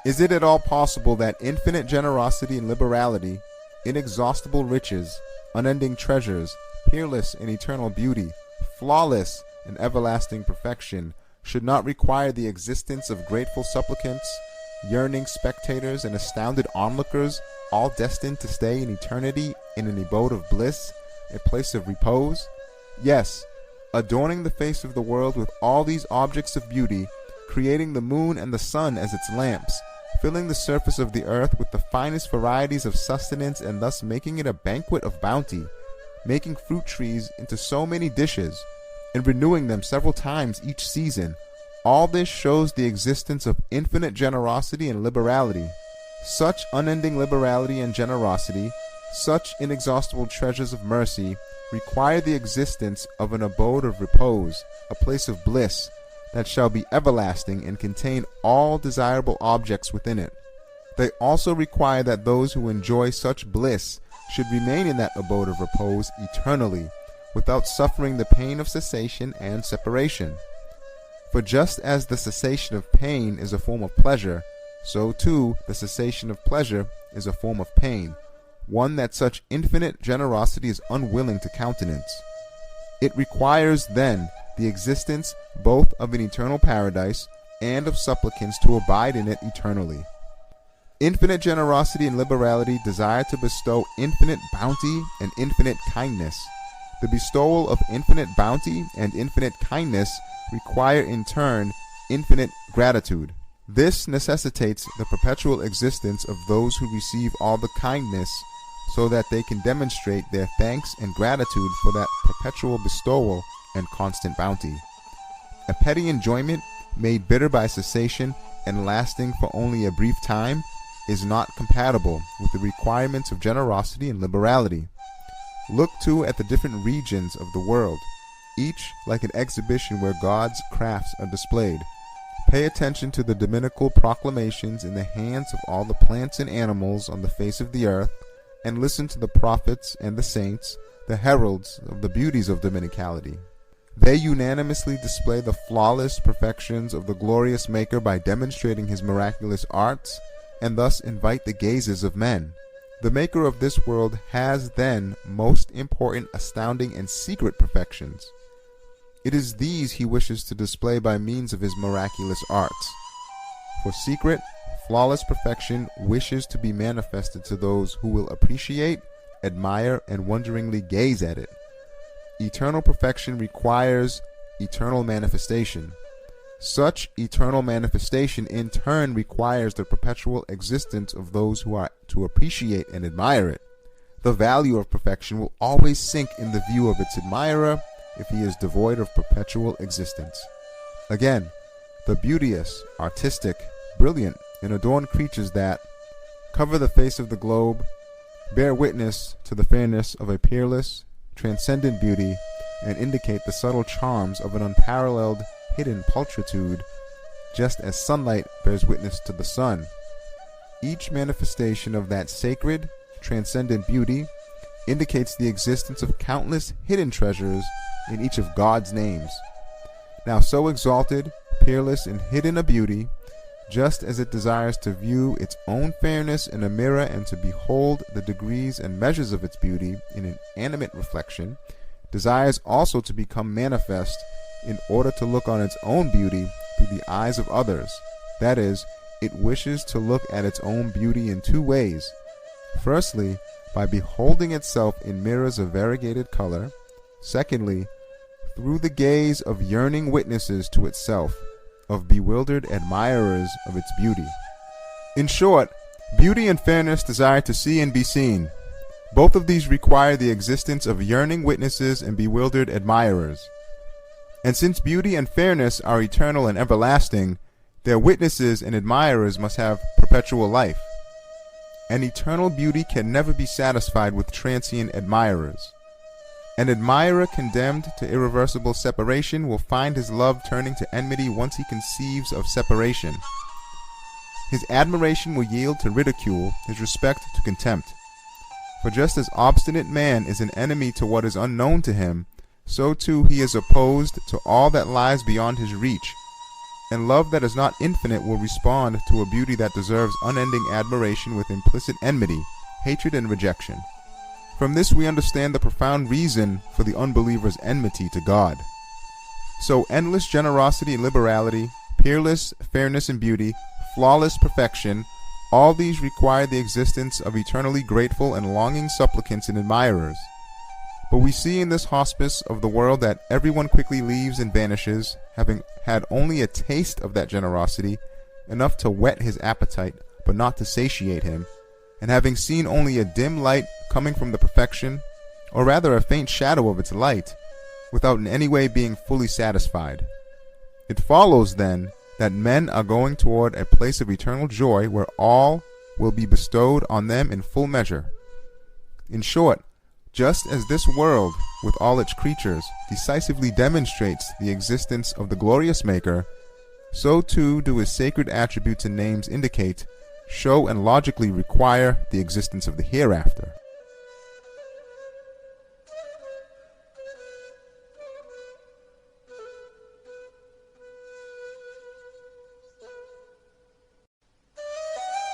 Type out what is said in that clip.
Is it at all possible that infinite generosity and liberality, inexhaustible riches, unending treasures, peerless and eternal beauty, flawless and everlasting perfection, should not require the existence of grateful supplicants, yearning spectators, and astounded onlookers, all destined to stay in eternity in an abode of bliss, a place of repose? Yes, adorning the face of the world with all these objects of beauty, creating the moon and the sun as its lamps, filling the surface of the earth with the finest varieties of sustenance, and thus making it a banquet of bounty, making fruit trees into so many dishes, and renewing them several times each season. All this shows the existence of infinite generosity and liberality. Such unending liberality and generosity, such inexhaustible treasures of mercy, require the existence of an abode of repose, a place of bliss, that shall be everlasting and contain all desirable objects within it. They also require that those who enjoy such bliss should remain in that abode of repose eternally, without suffering the pain of cessation and separation. For just as the cessation of pain is a form of pleasure, so too the cessation of pleasure is a form of pain, one that such infinite generosity is unwilling to countenance. It requires, then, the existence both of an eternal paradise and of supplicants to abide in it eternally. Infinite generosity and liberality desire to bestow infinite bounty and infinite kindness. The bestowal of infinite bounty and infinite kindness require in turn infinite gratitude. This necessitates the perpetual existence of those who receive all the kindness, so that they can demonstrate their thanks and gratitude for that perpetual bestowal and constant bounty. A petty enjoyment made bitter by cessation and lasting for only a brief time is not compatible with the requirements of generosity and liberality. Look too at the different regions of the world, each like an exhibition where God's crafts are displayed. Pay attention to the dominical proclamations in the hands of all the plants and animals on the face of the earth, and listen to the prophets and the saints, the heralds of the beauties of dominicality. They unanimously display the flawless perfections of the glorious Maker by demonstrating his miraculous arts, and thus invite the gazes of men. The Maker of this world has, then, most important, astounding, and secret perfections. It is these he wishes to display by means of his miraculous arts. For secret, flawless perfection wishes to be manifested to those who will appreciate, admire, and wonderingly gaze at it. Eternal perfection requires eternal manifestation. Such eternal manifestation in turn requires the perpetual existence of those who are to appreciate and admire it. The value of perfection will always sink in the view of its admirer if he is devoid of perpetual existence. Again, the beauteous, artistic, brilliant, and adorned creatures that cover the face of the globe bear witness to the fairness of a peerless, transcendent beauty, and indicate the subtle charms of an unparalleled hidden pulchritude, just as sunlight bears witness to the sun. Each manifestation of that sacred, transcendent beauty indicates the existence of countless hidden treasures in each of God's names. Now so exalted, peerless, and hidden a beauty, just as it desires to view its own fairness in a mirror and to behold the degrees and measures of its beauty in an animate reflection, desires also to become manifest in order to look on its own beauty through the eyes of others. That is, it wishes to look at its own beauty in two ways. Firstly, by beholding itself in mirrors of variegated color. Secondly, through the gaze of yearning witnesses to itself, of bewildered admirers of its beauty. In short, beauty and fairness desire to see and be seen. Both of these require the existence of yearning witnesses and bewildered admirers. And since beauty and fairness are eternal and everlasting, their witnesses and admirers must have perpetual life. An eternal beauty can never be satisfied with transient admirers. An admirer condemned to irreversible separation will find his love turning to enmity once he conceives of separation. His admiration will yield to ridicule, his respect to contempt. For just as obstinate man is an enemy to what is unknown to him, so too he is opposed to all that lies beyond his reach. and love that is not infinite will respond to a beauty that deserves unending admiration with implicit enmity, hatred, and rejection. From this we understand the profound reason for the unbeliever's enmity to God. So endless generosity and liberality, peerless fairness and beauty, flawless perfection, all these require the existence of eternally grateful and longing supplicants and admirers. But we see in this hospice of the world that everyone quickly leaves and vanishes, having had only a taste of that generosity, enough to whet his appetite, but not to satiate him, and having seen only a dim light coming from the perfection, or rather a faint shadow of its light, without in any way being fully satisfied. It follows, then, that men are going toward a place of eternal joy where all will be bestowed on them in full measure. In short, just as this world, with all its creatures, decisively demonstrates the existence of the glorious Maker, so too do his sacred attributes and names indicate, show, and logically require the existence of the hereafter.